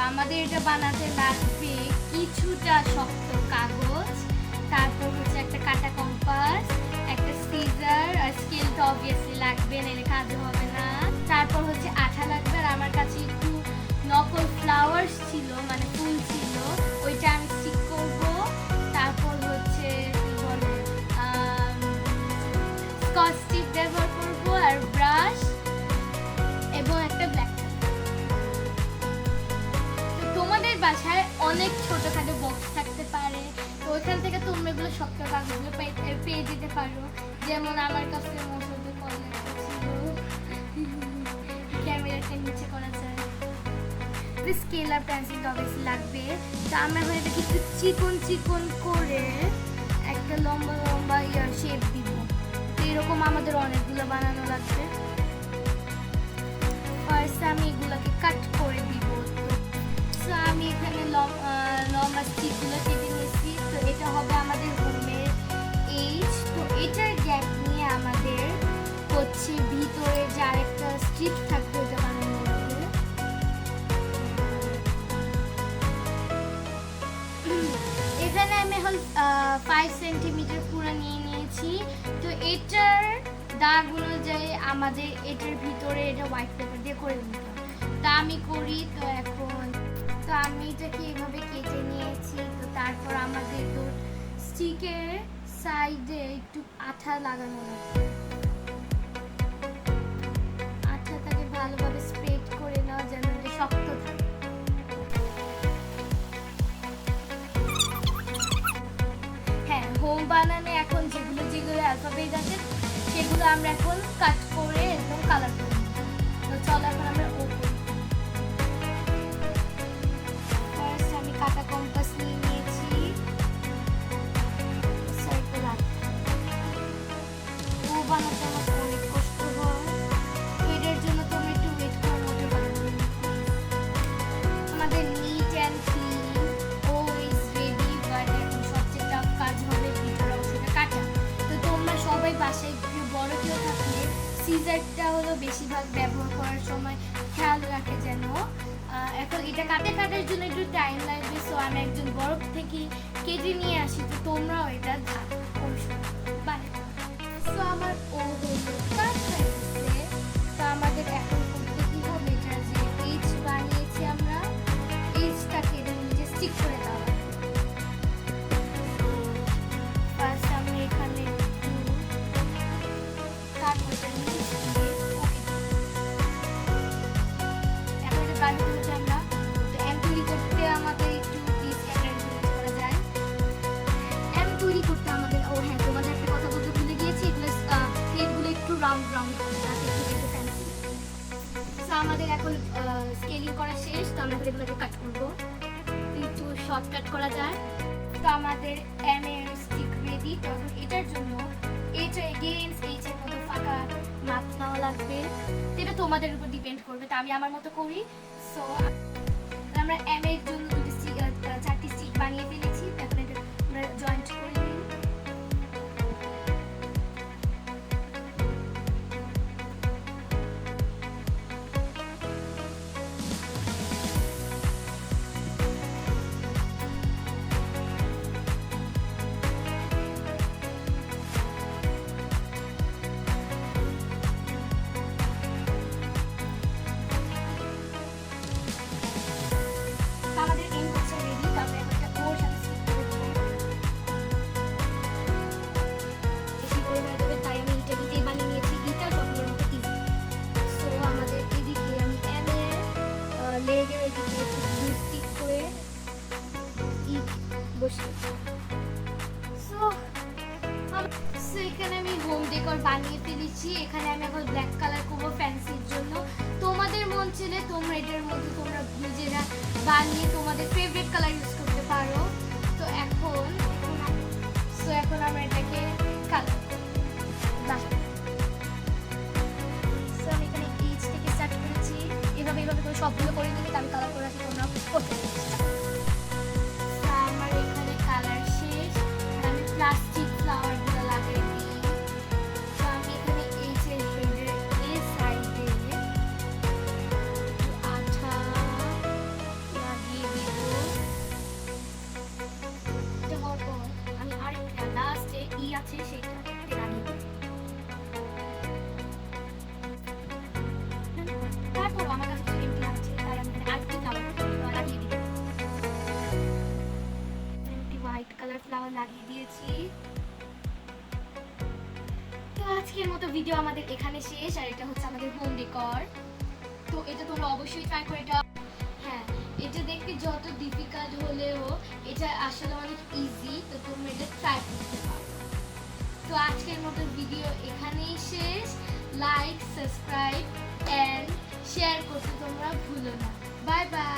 আমাদের এটা বানাতে লাগবে কিছুটা শক্ত কাগজ, তারপর হচ্ছে একটা কাটা কম্পাস, একটা সিজার আর স্কেল তো অবভিয়াসলি লাগবে, নাহলে কাজ হবে না। তারপর হচ্ছে আঠা লাগবে, আর আমার কাছে একটু নকল ফ্লাওয়ার্স ছিল, মানে ফুল ছিল, ওইটা আমি স্টিক করব। তারপর হচ্ছে কি বলে স্কচ টিপ ব্যবহার করব, আর ব্রাশ এবং একটা ব্ল্যাক। তোমাদের বাসায় অনেক ছোটখাটো বক্স থাকতে পারে, তো ওইখান থেকে তোমরা এগুলো শক্ত কাগজগুলো পেয়ে যেতে পারো। যেমন আমার কাছে মৌসুমী কলেজ ছিল, ক্যামেরাটা নিচে করা যায়। স্কেল আর পেন্সিল অবশ্যই লাগবে। তো আমরা এখন এটাকে একটু চিকন চিকন করে একটা লম্বা লম্বা শেপ দিব। তো এরকম আমাদের অনেকগুলো বানানো লাগবে। ফার্স্ট আমি এগুলোকে কাট করে দিব। তো আমি এখানে লম্বা স্টিকগুলো কেটে নিয়েছি। তো এটা হবে আমাদের হোমের এইজ। তো এটার গ্যাপ নিয়ে আমাদের হচ্ছে ভিতরে যে আরেকটা স্ট্রিপ থাকবে ওটা বানানো লাগবে। এখানে আমি এখন 5 সেন্টিমিটার পুরো নিয়ে নিয়েছি। তো এটার দাগ অনুযায়ী আমাদের এটার ভিতরে এটা হোয়াইট পেপার দিয়ে করে নিতাম। তা আমি করি। তো এখন তো আমি এটাকে এভাবে কেটে নিয়েছি। তো তারপর আমাদের তো স্টিকের সাইডে একটু আঠা লাগানো লাগবে। আঠাটাকে ভালোভাবে স্প্রেড করে নেওয়া যেন এটা শক্ত থাকে। হ্যাঁ, হোম বানানে এখন যেগুলো যেগুলো অ্যালফাবেট আছে সেগুলো আমরা এখন কাট করে একদম কালার করে নিই। তো চলো এখন আমরা কাটা কম্পাস নিয়ে নিয়েছি। সার্কুলার ও বানাতে আমার অনেক কষ্ট হয়, এটার জন্য তুমি একটু ওয়েট করে মতো বানাতে। আমাদের neat and clean always ready, but এখন সবচেয়ে টাফ কাজ হবে ভিতরের অংশটা কাটা। তো তোমরা সবাই বাসায় বড় কেউ থাকলে সিজারটা হলো বেশিরভাগ ব্যবহার করার সময় খেয়াল রাখে যেন। এখন এটা কাটার জন্য একটু টাইম লাগবে। সো আমি একজন বড় থেকে কেটে নিয়ে আসি। তো তোমরাও এটা বাই। সো আমার ও হলো কাট হয়ে গেছে। তো আমাদের এখন করতে কি হবে, এটা যে এইচ বানিয়েছি আমরা, এইচটাকে এর নিচে স্টিক করে দেওয়া। ফার্স্ট আমি এখানে তারপর আমাদের এখন স্কেলিং করা শেষ। তো আমরা এগুলোকে কাট করবো, একটু শর্ট কাট করা যায়। তো আমাদের এম এর স্টিক রেডি। তো এটার জন্য এটা এগেইনস্ট এইচের মতো ফাঁকা মাপ নেওয়া লাগবে। এটা তোমাদের উপর ডিপেন্ড করবে। তো আমি আমার মতো করি। সো আমরা এম এর জন্য 4টি স্টিক বানিয়ে ফেলেছি। এখন এটা আমরা জয়েন্ট করে নিই। এখানে আমি হোম ডেকোর বানিয়ে ফেলেছি। এখানে আমি এখন ব্ল্যাক কালার করবো ফ্যান্সির জন্য। তোমাদের মন ছেলে তোমরা এটার মধ্যে তোমরা নিজেরা বানিয়ে তোমাদের ফেভারিট কালার ইউজ করতে পারো। তো এখন আমরা এটাকে কালার আমি এখানে এইচ থেকে স্টার্ট করেছি। এভাবে করে সবগুলো করে নিলে আমি কালার করে রাখি, তোমরা করতে আমার এখানে কালার শেষ। আমি প্লাস্টিক ফ্লাওয়ার গুলো লাগিয়ে দিই। তো আমি এখানে এইচের সাইডে আঠা ভিডিও আমাদের এখানে শেষ। আর এটা হচ্ছে আমাদের হোম ডেকর। তো এটা তোমরা অবশ্যই ট্রাই করে এটা। হ্যাঁ, এটা দেখতে যত ডিফিকাল্ট হলেও এটা আসলে অনেক ইজি। তো তোমরা এটা ট্রাই করতে পারো। তো আজকের মতো ভিডিও এখানেই শেষ। লাইক, সাবস্ক্রাইব এন্ড শেয়ার করতে তোমরা ভুলো না। Bye bye.